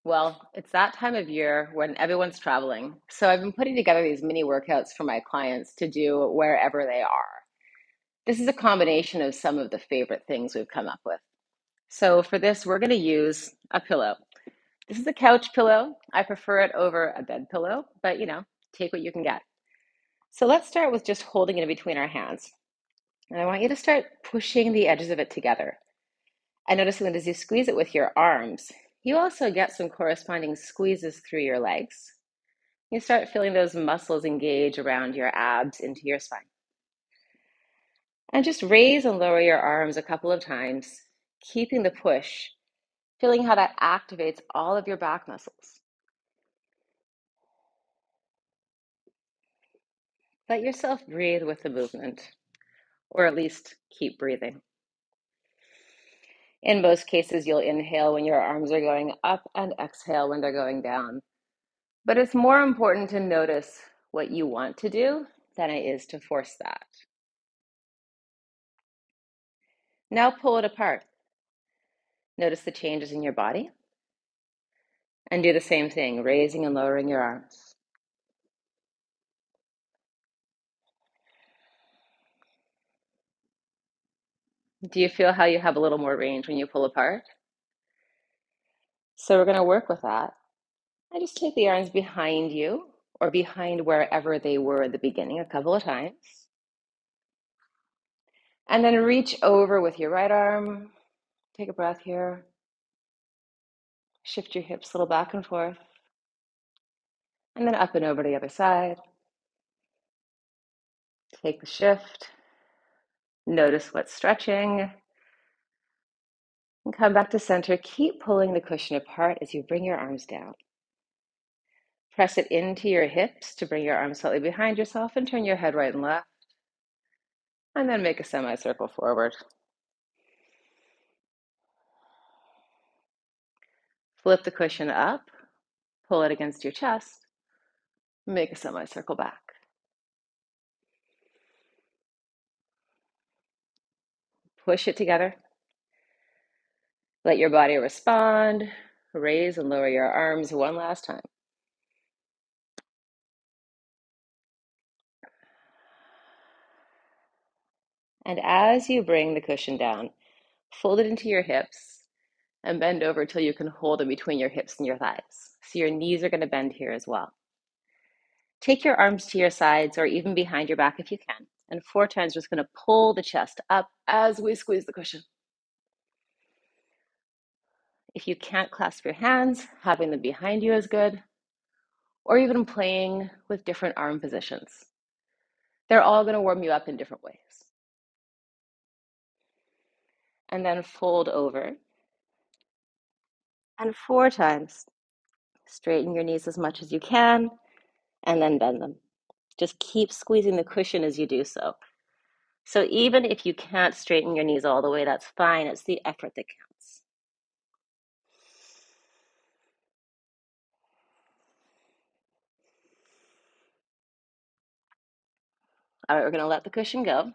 Well, it's that time of year when everyone's traveling. So I've been putting together these mini workouts for my clients to do wherever they are. This is a combination of some of the favorite things we've come up with. So for this, we're going to use a pillow. This is a couch pillow. I prefer it over a bed pillow, but take what you can get. So let's start with just holding it in between our hands. And I want you to start pushing the edges of it together. And noticing that as you squeeze it with your arms, you also get some corresponding squeezes through your legs. You start feeling those muscles engage around your abs into your spine. And just raise and lower your arms a couple of times, keeping the push, feeling how that activates all of your back muscles. Let yourself breathe with the movement, or at least keep breathing. In most cases, you'll inhale when your arms are going up and exhale when they're going down. But it's more important to notice what you want to do than it is to force that. Now pull it apart. Notice the changes in your body and do the same thing, raising and lowering your arms. Do you feel how you have a little more range when you pull apart? So we're going to work with that. I just take the arms behind you or behind wherever they were at the beginning a couple of times. And then reach over with your right arm. Take a breath here. Shift your hips a little back and forth. And then up and over to the other side. Take the shift. Notice what's stretching. And come back to center. Keep pulling the cushion apart as you bring your arms down. Press it into your hips to bring your arms slightly behind yourself and turn your head right and left. And then make a semicircle forward. Flip the cushion up, pull it against your chest, make a semicircle back. Push it together. Let your body respond. Raise and lower your arms one last time. And as you bring the cushion down, fold it into your hips and bend over till you can hold it between your hips and your thighs. So your knees are going to bend here as well. Take your arms to your sides or even behind your back if you can. And 4 times, just going to pull the chest up as we squeeze the cushion. If you can't clasp your hands, having them behind you is good, or even playing with different arm positions. They're all going to warm you up in different ways. And then fold over. And 4 times, straighten your knees as much as you can, and then bend them. Just keep squeezing the cushion as you do so. So even if you can't straighten your knees all the way, that's fine. It's the effort that counts. All right, we're going to let the cushion go.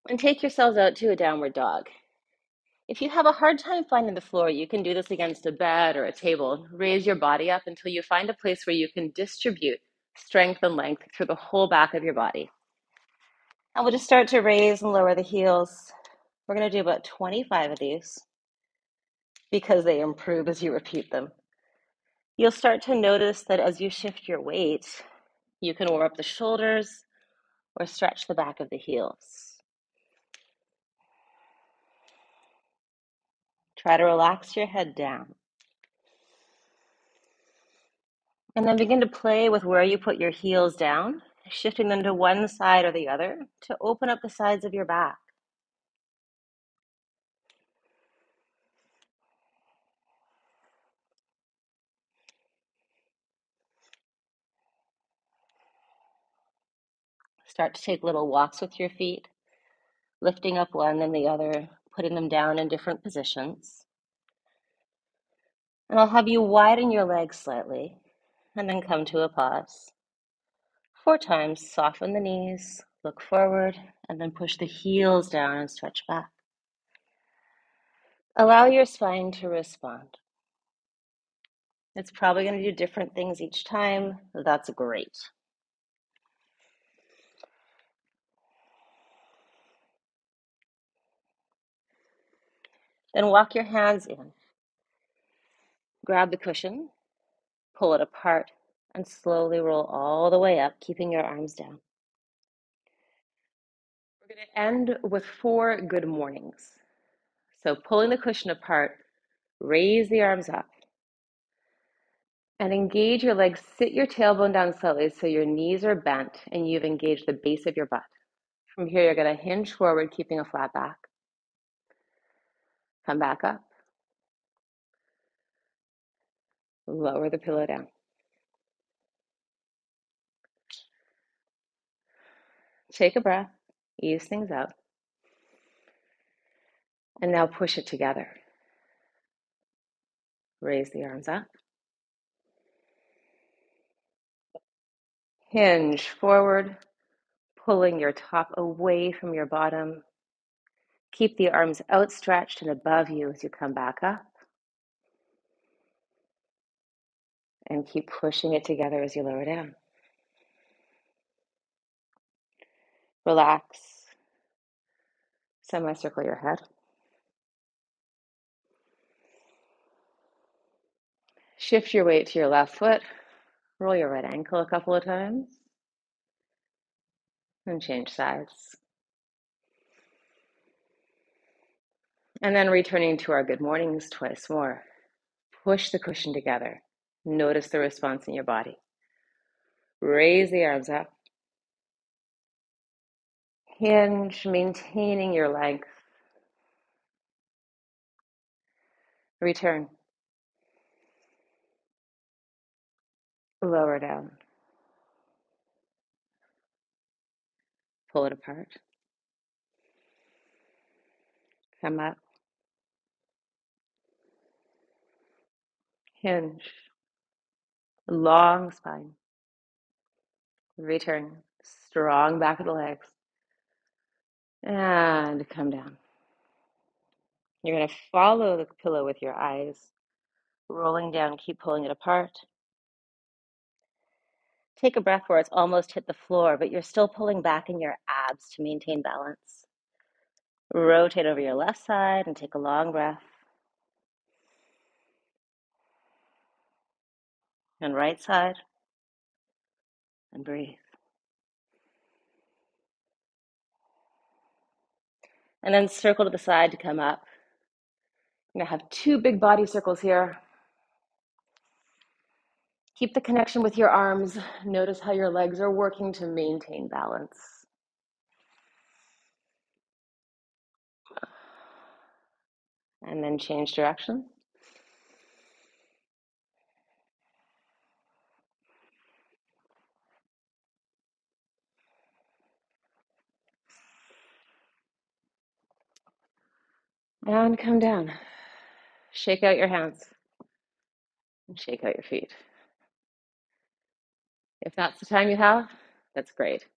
And take yourselves out to a downward dog. If you have a hard time finding the floor, you can do this against a bed or a table. Raise your body up until you find a place where you can distribute strength and length through the whole back of your body. And we'll just start to raise and lower the heels. We're going to do about 25 of these because they improve as you repeat them. You'll start to notice that as you shift your weight, you can warm up the shoulders or stretch the back of the heels. Try to relax your head down. And then begin to play with where you put your heels down, shifting them to one side or the other to open up the sides of your back. Start to take little walks with your feet, lifting up one and the other, putting them down in different positions. And I'll have you widen your legs slightly and then come to a pause. 4 times, soften the knees, look forward, and then push the heels down and stretch back. Allow your spine to respond. It's probably going to do different things each time. That's great. Then walk your hands in. Grab the cushion, pull it apart, and slowly roll all the way up, keeping your arms down. We're going to end with 4 good mornings. So pulling the cushion apart, raise the arms up, and engage your legs. Sit your tailbone down slightly so your knees are bent and you've engaged the base of your butt. From here, you're going to hinge forward, keeping a flat back. Come back up. Lower the pillow down. Take a breath, ease things out, and now push it together. Raise the arms up. Hinge forward, pulling your top away from your bottom. Keep the arms outstretched and above you as you come back up. And keep pushing it together as you lower down. Relax. Semicircle your head. Shift your weight to your left foot. Roll your right ankle a couple of times. And change sides. And then returning to our good mornings twice more. Push the cushion together. Notice the response in your body. Raise the arms up. Hinge, maintaining your length. Return. Lower down. Pull it apart. Come up. Hinge. Long spine. Return. Strong back of the legs. And come down. You're going to follow the pillow with your eyes. Rolling down, keep pulling it apart. Take a breath where it's almost hit the floor, but you're still pulling back in your abs to maintain balance. Rotate over your left side and take a long breath. And right side. And breathe. And then circle to the side to come up. I'm going to have 2 big body circles here. Keep the connection with your arms. Notice how your legs are working to maintain balance. And then change direction. And come down. Shake out your hands. And shake out your feet. If that's the time you have, that's great.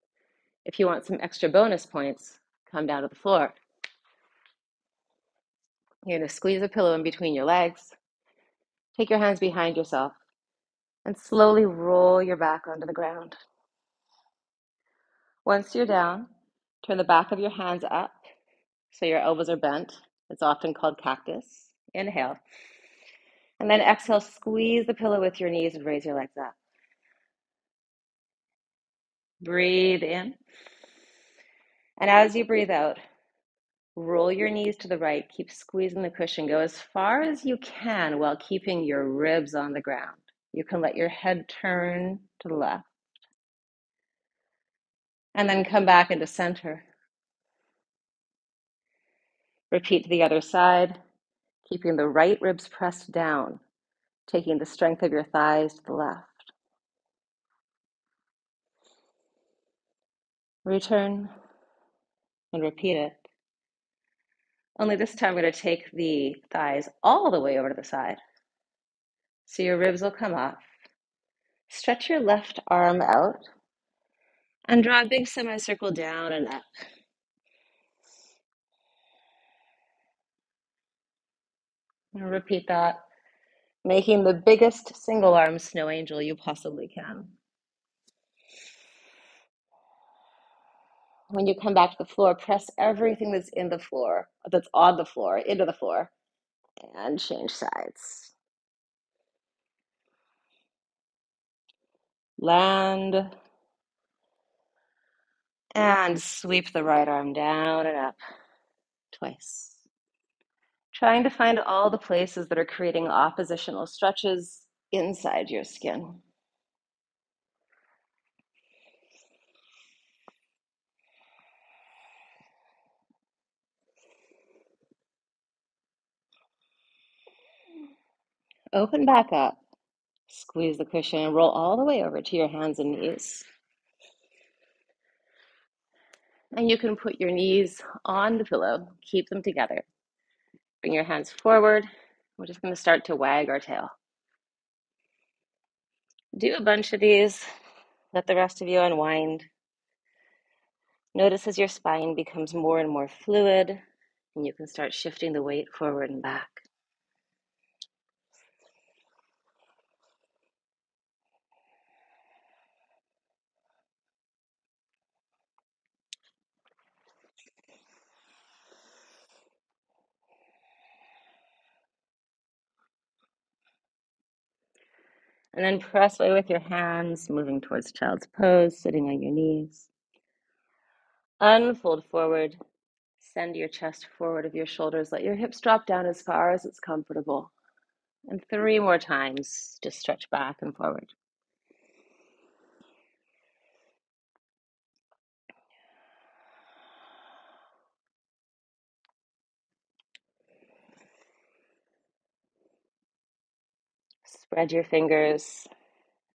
If you want some extra bonus points, come down to the floor. You're going to squeeze a pillow in between your legs. Take your hands behind yourself and slowly roll your back onto the ground. Once you're down, turn the back of your hands up so your elbows are bent. It's often called cactus. Inhale. And then exhale, squeeze the pillow with your knees and raise your legs up. Breathe in. And as you breathe out, roll your knees to the right. Keep squeezing the cushion. Go as far as you can while keeping your ribs on the ground. You can let your head turn to the left. And then come back into center. Repeat to the other side, keeping the right ribs pressed down, taking the strength of your thighs to the left. Return and repeat it. Only this time we're going to take the thighs all the way over to the side. So your ribs will come up. Stretch your left arm out and draw a big semicircle down and up. And repeat that making the biggest single arm snow angel you possibly can. When you come back to the floor, press everything that's on the floor, into the floor, and change sides. Land and sweep the right arm down and up twice. Trying to find all the places that are creating oppositional stretches inside your skin. Open back up. Squeeze the cushion and roll all the way over to your hands and knees. And you can put your knees on the pillow, keep them together. Bring your hands forward. We're just going to start to wag our tail. Do a bunch of these. Let the rest of you unwind. Notice as your spine becomes more and more fluid, and you can start shifting the weight forward and back. And then press away with your hands, moving towards child's pose, sitting on your knees. Unfold forward. Send your chest forward of your shoulders. Let your hips drop down as far as it's comfortable. And 3 more times, just stretch back and forward. Spread your fingers.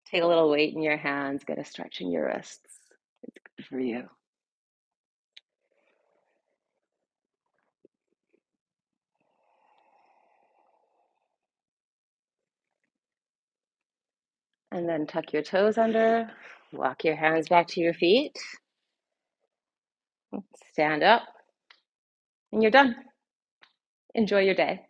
Take a little weight in your hands. Get a stretch in your wrists. It's good for you. And then tuck your toes under. Walk your hands back to your feet. Stand up. And you're done. Enjoy your day.